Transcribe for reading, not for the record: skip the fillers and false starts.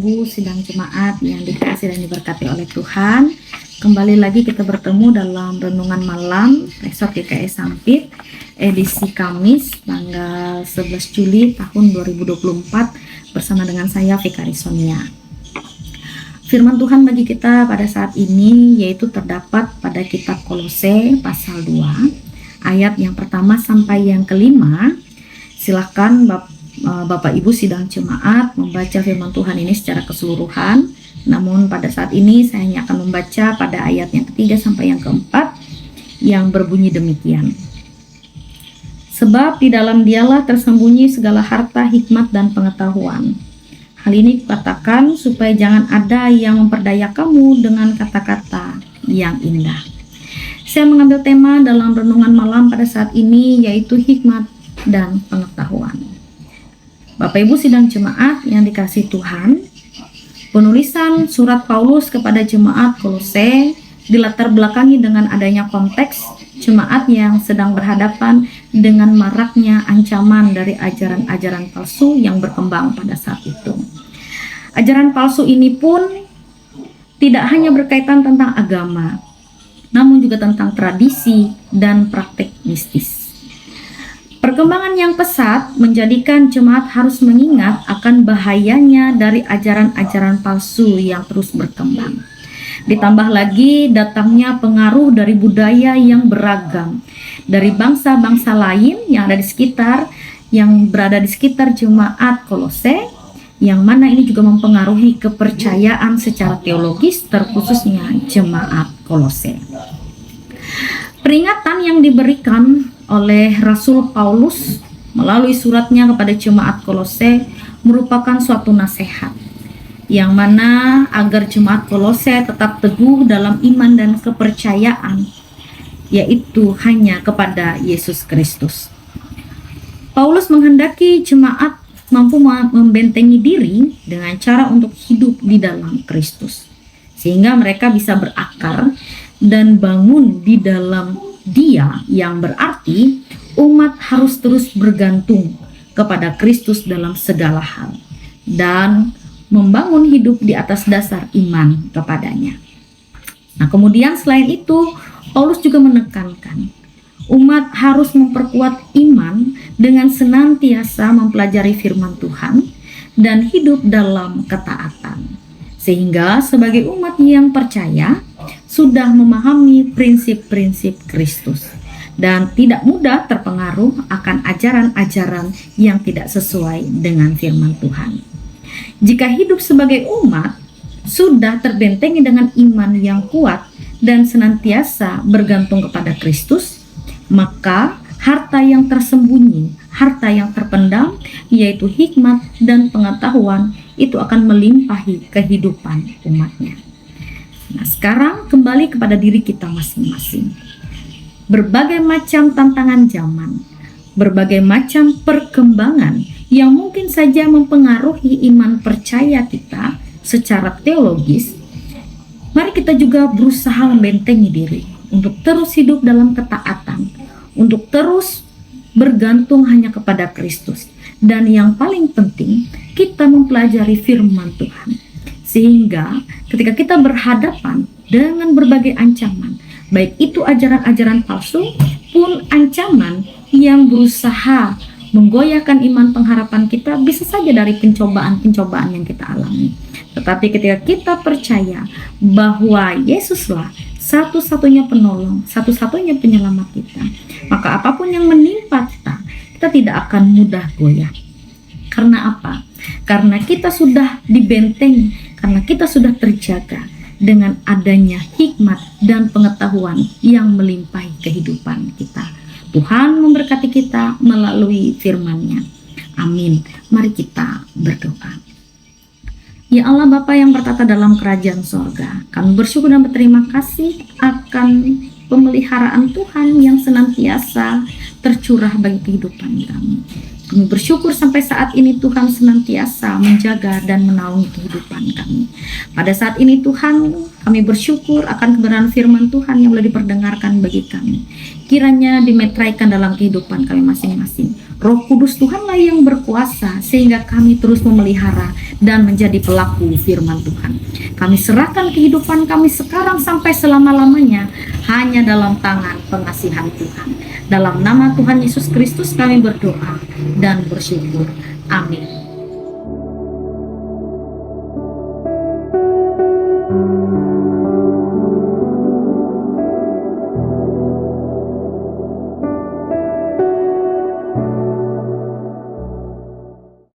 Ibu sidang jemaat yang dikasihi dan diberkati oleh Tuhan. Kembali lagi kita bertemu dalam renungan malam Resort GKI Sampit edisi Kamis tanggal 11 Juli tahun 2024 bersama dengan saya Fikari Sonia. Firman Tuhan bagi kita pada saat ini yaitu terdapat pada kitab Kolose pasal 2 ayat yang pertama sampai yang kelima. Silahkan Bapak Ibu sidang jemaat membaca firman Tuhan ini secara keseluruhan. Namun pada saat ini saya hanya akan membaca pada ayat yang ketiga sampai yang keempat yang berbunyi demikian. Sebab di dalam Dialah tersembunyi segala harta, hikmat dan pengetahuan. Hal ini kukatakan supaya jangan ada yang memperdaya kamu dengan kata-kata yang indah. Saya mengambil tema dalam renungan malam pada saat ini yaitu hikmat dan pengetahuan. Bapak Ibu sidang jemaat yang dikasihi Tuhan, penulisan surat Paulus kepada jemaat Kolose dilatar belakangi dengan adanya konteks jemaat yang sedang berhadapan dengan maraknya ancaman dari ajaran-ajaran palsu yang berkembang pada saat itu. Ajaran palsu ini pun tidak hanya berkaitan tentang agama, namun juga tentang tradisi dan praktik mistis. Perkembangan yang pesat menjadikan jemaat harus mengingat akan bahayanya dari ajaran-ajaran palsu yang terus berkembang. Ditambah lagi datangnya pengaruh dari budaya yang beragam, dari bangsa-bangsa lain yang ada di sekitar, yang berada di sekitar jemaat Kolose, yang mana ini juga mempengaruhi kepercayaan secara teologis, terkhususnya jemaat Kolose. Peringatan yang diberikan oleh Rasul Paulus melalui suratnya kepada jemaat Kolose merupakan suatu nasihat yang mana agar jemaat Kolose tetap teguh dalam iman dan kepercayaan, yaitu hanya kepada Yesus Kristus. Paulus menghendaki jemaat mampu membentengi diri dengan cara untuk hidup di dalam Kristus, sehingga mereka bisa berakar dan bangun di dalam Dia, yang berarti umat harus terus bergantung kepada Kristus dalam segala hal dan membangun hidup di atas dasar iman kepadanya. Nah, kemudian selain itu Paulus juga menekankan umat harus memperkuat iman dengan senantiasa mempelajari firman Tuhan dan hidup dalam ketaatan, sehingga sebagai umat yang percaya sudah memahami prinsip-prinsip Kristus dan tidak mudah terpengaruh akan ajaran-ajaran yang tidak sesuai dengan firman Tuhan. Jika hidup sebagai umat sudah terbentengi dengan iman yang kuat dan senantiasa bergantung kepada Kristus, maka harta yang tersembunyi, harta yang terpendam, yaitu hikmat dan pengetahuan, itu akan melimpahi kehidupan umatnya. Nah, sekarang kembali kepada diri kita masing-masing. Berbagai macam tantangan zaman, berbagai macam perkembangan yang mungkin saja mempengaruhi iman percaya kita secara teologis, mari kita juga berusaha membentengi diri untuk terus hidup dalam ketaatan, untuk terus bergantung hanya kepada Kristus. Dan yang paling penting, kita mempelajari firman Tuhan. Sehingga ketika kita berhadapan dengan berbagai ancaman, baik itu ajaran-ajaran palsu pun ancaman yang berusaha menggoyahkan iman pengharapan kita, bisa saja dari pencobaan-pencobaan yang kita alami. Tetapi ketika kita percaya bahwa Yesuslah satu-satunya penolong, satu-satunya penyelamat kita, maka apapun yang menimpa kita, kita tidak akan mudah goyah. Karena apa? Karena kita sudah dibentengi, karena kita sudah terjaga dengan adanya hikmat dan pengetahuan yang melimpahi kehidupan kita. Tuhan memberkati kita melalui firman-Nya. Amin. Mari kita berdoa. Ya Allah Bapa yang bertata dalam kerajaan sorga, kami bersyukur dan berterima kasih akan pemeliharaan Tuhan yang senantiasa tercurah bagi kehidupan kami. Kami bersyukur sampai saat ini Tuhan senantiasa menjaga dan menaungi kehidupan kami. Pada saat ini Tuhan, kami bersyukur akan kebenaran firman Tuhan yang boleh diperdengarkan bagi kami. Kiranya dimeteraikan dalam kehidupan kami masing-masing. Roh Kudus Tuhanlah yang berkuasa sehingga kami terus memelihara dan menjadi pelaku firman Tuhan. Kami serahkan kehidupan kami sekarang sampai selama-lamanya hanya dalam tangan pengasihan Tuhan. Dalam nama Tuhan Yesus Kristus kami berdoa dan bersyukur. Amin.